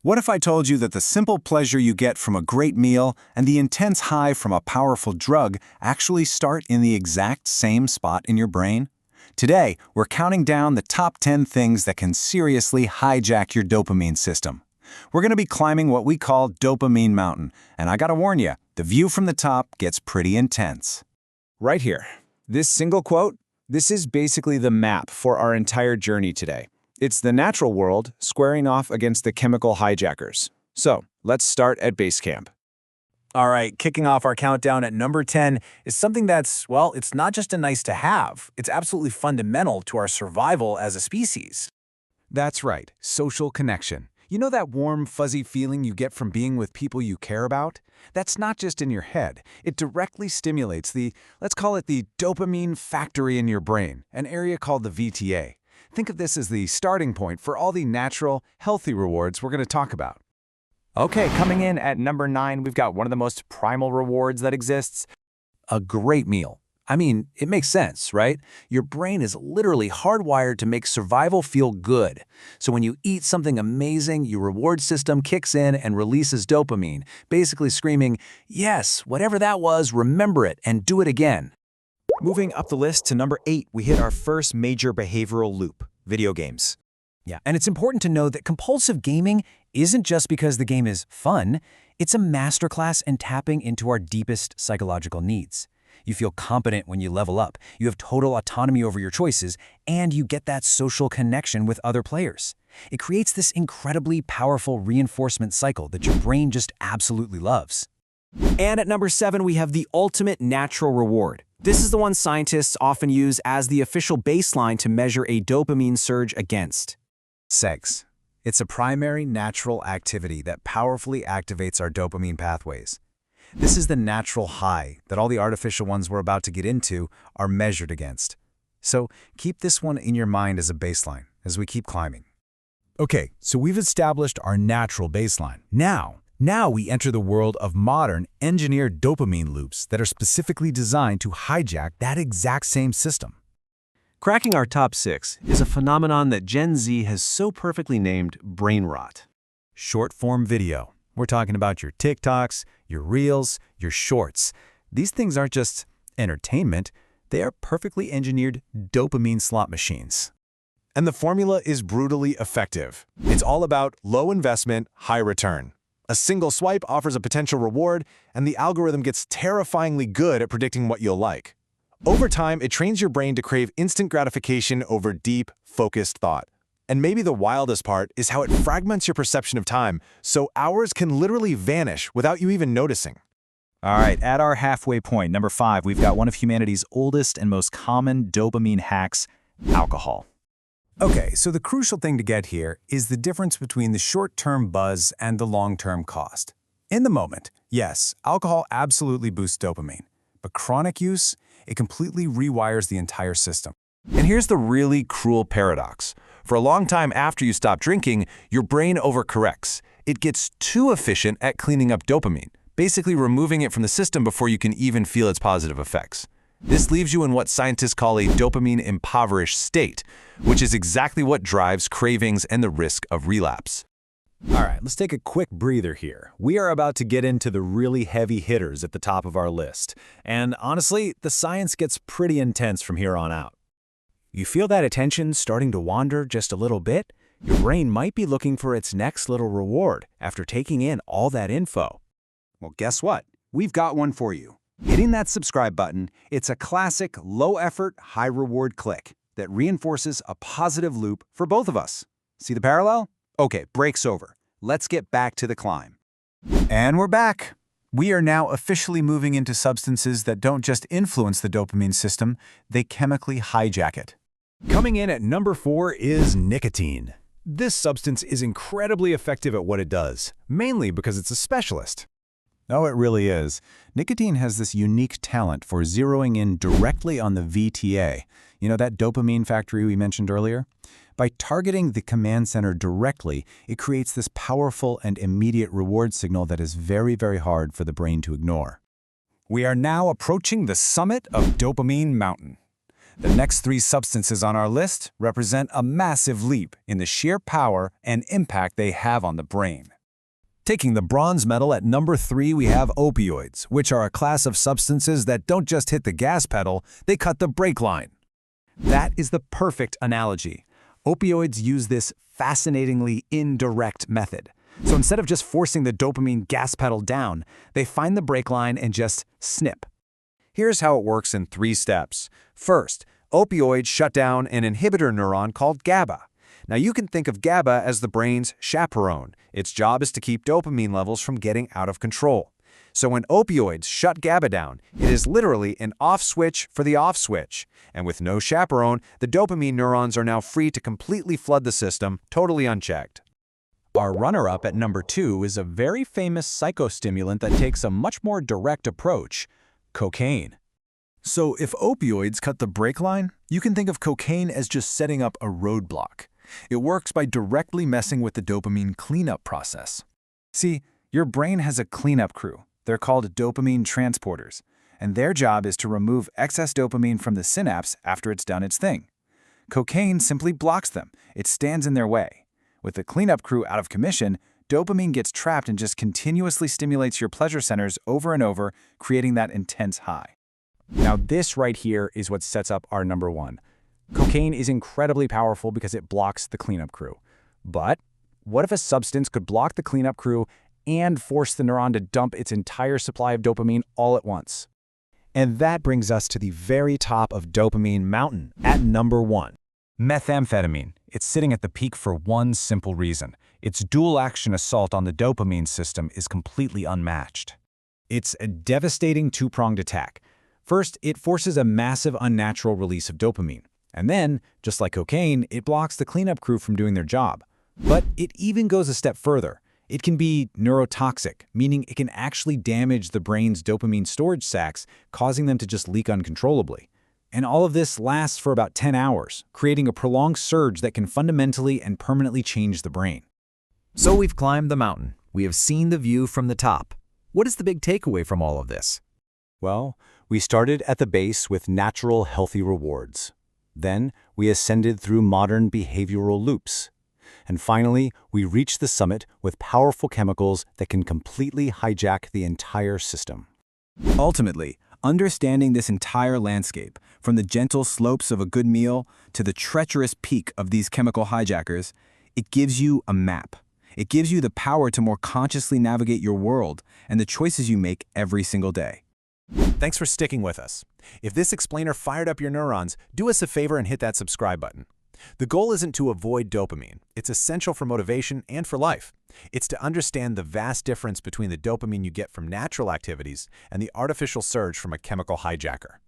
What if I told you that the simple pleasure you get from a great meal and the intense high from a powerful drug actually start in the exact same spot in your brain? Today, we're counting down the top 10 things that can seriously hijack your dopamine system. We're going to be climbing what we call Dopamine Mountain, and I gotta warn you, the view from the top gets pretty intense. Right here. This single quote, this is basically the map for our entire journey today. It's the natural world squaring off against the chemical hijackers. So, let's start at base camp. All right, kicking off our countdown at number 10 is something that's, well, it's not just a nice to have. It's absolutely fundamental to our survival as a species. That's right, social connection. You know that warm, fuzzy feeling you get from being with people you care about? That's not just in your head. It directly stimulates let's call it the dopamine factory in your brain, an area called the VTA. Think of this as the starting point for all the natural, healthy rewards we're going to talk about. Okay, coming in at number 9, we've got one of the most primal rewards that exists. A great meal. I mean, it makes sense, right? Your brain is literally hardwired to make survival feel good. So when you eat something amazing, your reward system kicks in and releases dopamine, basically screaming, yes, whatever that was, remember it and do it again. Moving up the list to number 8, we hit our first major behavioral loop, video games. Yeah, and it's important to know that compulsive gaming isn't just because the game is fun, it's a masterclass in tapping into our deepest psychological needs. You feel competent when you level up, you have total autonomy over your choices, and you get that social connection with other players. It creates this incredibly powerful reinforcement cycle that your brain just absolutely loves. And at number 7, we have the ultimate natural reward. This is the one scientists often use as the official baseline to measure a dopamine surge against. Sex. It's a primary natural activity that powerfully activates our dopamine pathways. This is the natural high that all the artificial ones we're about to get into are measured against. So keep this one in your mind as a baseline as we keep climbing. Okay, so we've established our natural baseline. Now we enter the world of modern, engineered dopamine loops that are specifically designed to hijack that exact same system. Cracking our top 6 is a phenomenon that Gen Z has so perfectly named brain rot. Short-form video. We're talking about your TikToks, your Reels, your Shorts. These things aren't just entertainment, they are perfectly engineered dopamine slot machines. And the formula is brutally effective. It's all about low investment, high return. A single swipe offers a potential reward, and the algorithm gets terrifyingly good at predicting what you'll like. Over time, it trains your brain to crave instant gratification over deep, focused thought. And maybe the wildest part is how it fragments your perception of time, so hours can literally vanish without you even noticing. All right, at our halfway point, number 5, we've got one of humanity's oldest and most common dopamine hacks, alcohol. Okay, so the crucial thing to get here is the difference between the short-term buzz and the long-term cost. In the moment, yes, alcohol absolutely boosts dopamine, but chronic use, it completely rewires the entire system. And here's the really cruel paradox. For a long time after you stop drinking, your brain overcorrects. It gets too efficient at cleaning up dopamine, basically removing it from the system before you can even feel its positive effects. This leaves you in what scientists call a dopamine-impoverished state, which is exactly what drives cravings and the risk of relapse. All right, let's take a quick breather here. We are about to get into the really heavy hitters at the top of our list. And honestly, the science gets pretty intense from here on out. You feel that attention starting to wander just a little bit? Your brain might be looking for its next little reward after taking in all that info. Well, guess what? We've got one for you. Hitting that subscribe button, it's a classic low-effort, high-reward click that reinforces a positive loop for both of us. See the parallel? Okay, break's over. Let's get back to the climb. And we're back. We are now officially moving into substances that don't just influence the dopamine system, they chemically hijack it. Coming in at number 4 is nicotine. This substance is incredibly effective at what it does, mainly because it's a specialist. Oh, it really is. Nicotine has this unique talent for zeroing in directly on the VTA. You know that dopamine factory we mentioned earlier? By targeting the command center directly, it creates this powerful and immediate reward signal that is very, very hard for the brain to ignore. We are now approaching the summit of Dopamine Mountain. The next 3 substances on our list represent a massive leap in the sheer power and impact they have on the brain. Taking the bronze medal at number 3, we have opioids, which are a class of substances that don't just hit the gas pedal, they cut the brake line. That is the perfect analogy. Opioids use this fascinatingly indirect method. So instead of just forcing the dopamine gas pedal down, they find the brake line and just snip. Here's how it works in 3 steps. First, opioids shut down an inhibitor neuron called GABA. Now you can think of GABA as the brain's chaperone. Its job is to keep dopamine levels from getting out of control. So when opioids shut GABA down, it is literally an off switch for the off switch. And with no chaperone, the dopamine neurons are now free to completely flood the system, totally unchecked. Our runner-up at number 2 is a very famous psychostimulant that takes a much more direct approach: cocaine. So if opioids cut the brake line, you can think of cocaine as just setting up a roadblock. It works by directly messing with the dopamine cleanup process. See, your brain has a cleanup crew. They're called dopamine transporters, and their job is to remove excess dopamine from the synapse after it's done its thing. Cocaine simply blocks them. It stands in their way. With the cleanup crew out of commission, dopamine gets trapped and just continuously stimulates your pleasure centers over and over, creating that intense high. Now this right here is what sets up our number 1. Cocaine is incredibly powerful because it blocks the cleanup crew. But what if a substance could block the cleanup crew and force the neuron to dump its entire supply of dopamine all at once? And that brings us to the very top of dopamine mountain at number 1. Methamphetamine. It's sitting at the peak for one simple reason. Its dual-action assault on the dopamine system is completely unmatched. It's a devastating two-pronged attack. First, it forces a massive unnatural release of dopamine. And then, just like cocaine, it blocks the cleanup crew from doing their job. But it even goes a step further. It can be neurotoxic, meaning it can actually damage the brain's dopamine storage sacs, causing them to just leak uncontrollably. And all of this lasts for about 10 hours, creating a prolonged surge that can fundamentally and permanently change the brain. So we've climbed the mountain. We have seen the view from the top. What is the big takeaway from all of this? Well, we started at the base with natural, healthy rewards. Then, we ascended through modern behavioral loops. And finally, we reached the summit with powerful chemicals that can completely hijack the entire system. Ultimately, understanding this entire landscape, from the gentle slopes of a good meal to the treacherous peak of these chemical hijackers, it gives you a map. It gives you the power to more consciously navigate your world and the choices you make every single day. Thanks for sticking with us. If this explainer fired up your neurons, do us a favor and hit that subscribe button. The goal isn't to avoid dopamine. It's essential for motivation and for life. It's to understand the vast difference between the dopamine you get from natural activities and the artificial surge from a chemical hijacker.